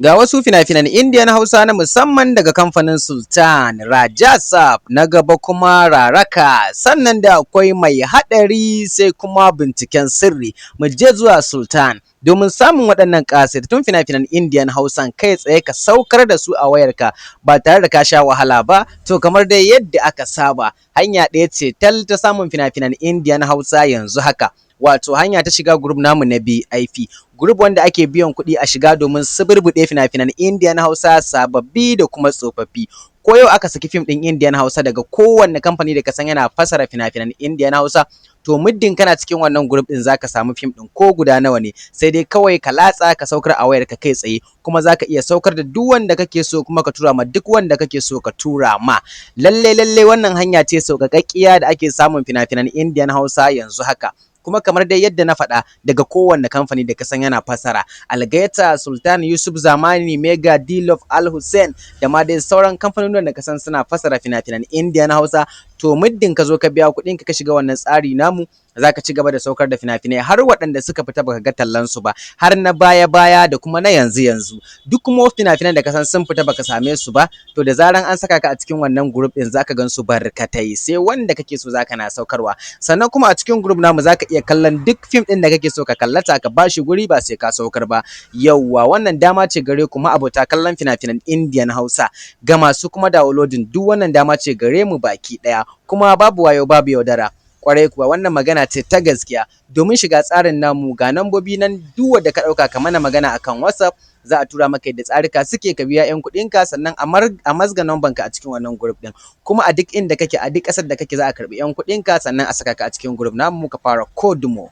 Ga wasu fina-finan Indiya na Hausa na musamman daga kamfanin Sultan, Rajasab, na gaba kuma Raraka, sannan da akwai Mai Haɗari sai kuma Binciken Sirri. Mu je zuwa Sultan. Domin samun waɗannan ƙasaitattun fina-finan Indiyan Hausan kai tsaye ka saukar da su a wayarka ba tare da ka sha wahala ba, to kamar dai yadda aka saba, hanya ɗaya ce tal ta samun fina-finan Indiyan Hausa yanzu haka. Wato hanya ta shiga group namu na BIP, group wanda ake biyan kuɗi a shiga domin suburbuɗe fina-finan Indian Hausa sababbi da kuma tsofaffi. Ko yau aka saki fim ɗin Indian Hausa daga kowanne kamfani da ka san yana fasara fina-finan Indian Hausa, to muddin kana cikin wannan group ɗin zaka samu fim ɗin ko guda nawa ne, sai dai kawai ka latsa ka saukar a wayarka kai tsaye, kuma zaka iya saukar da duk wanda kake so kuma ka tura ma duk wanda kake so ka tura ma. Lalle wannan hanya ce sauƙaƙƙiya da ake samun fina-finan Indian Hausa yanzu haka. Kuma kamar dai yadda na faɗa, daga kowanne kamfani da kasan yana fasara, Algaita, Sultan Yusuf Zamani, Mega, D-Love, Al Hussein da ma dai sauran kamfanonin da kasan suna fasara fina-finan Indiya na Hausa, to muddin ka zo ka biya kuɗin ka shiga wannan tsari namu, za ka ci gaba da saukar da fina-finai har waɗanda suka fita baka ga tallan su ba, har na baya-baya da kuma na yanzu. Duk kuma fina-finan da kasan sun fita baka same su ba, to da zaran an saka ka a cikin wannan group ɗin zaka gan su barkatai, sai wanda kake so zaka na saukarwa. Sannan kuma a cikin group namu zaka iya kallon duk fim ɗin da kake so ka kallata ka bashi guri ba sai ka saukar ba. Yauwa wannan dama ce gare ku abota kallon fina-finan Indian Hausa. Ga masu kuma downloading, duk wannan dama ce gare mu baki ɗaya, kuma babu wayo babu yaudara. Kwarai kuwa wannan magana ce ta gaskiya. Domin shiga tsarin namu ga nambobi nan, duk wanda ka ɗauka ka mana magana akan WhatsApp, za a tura maka yadda tsarika suke, ka biya 'yan kuɗinka sannan a mazga nambanka a cikin wannan group ɗin. Kuma a duk inda kake, a duk ƙasar da kake, za a karɓi 'yan kuɗinka sannan a saka ka a cikin group namu ka fara kodumo.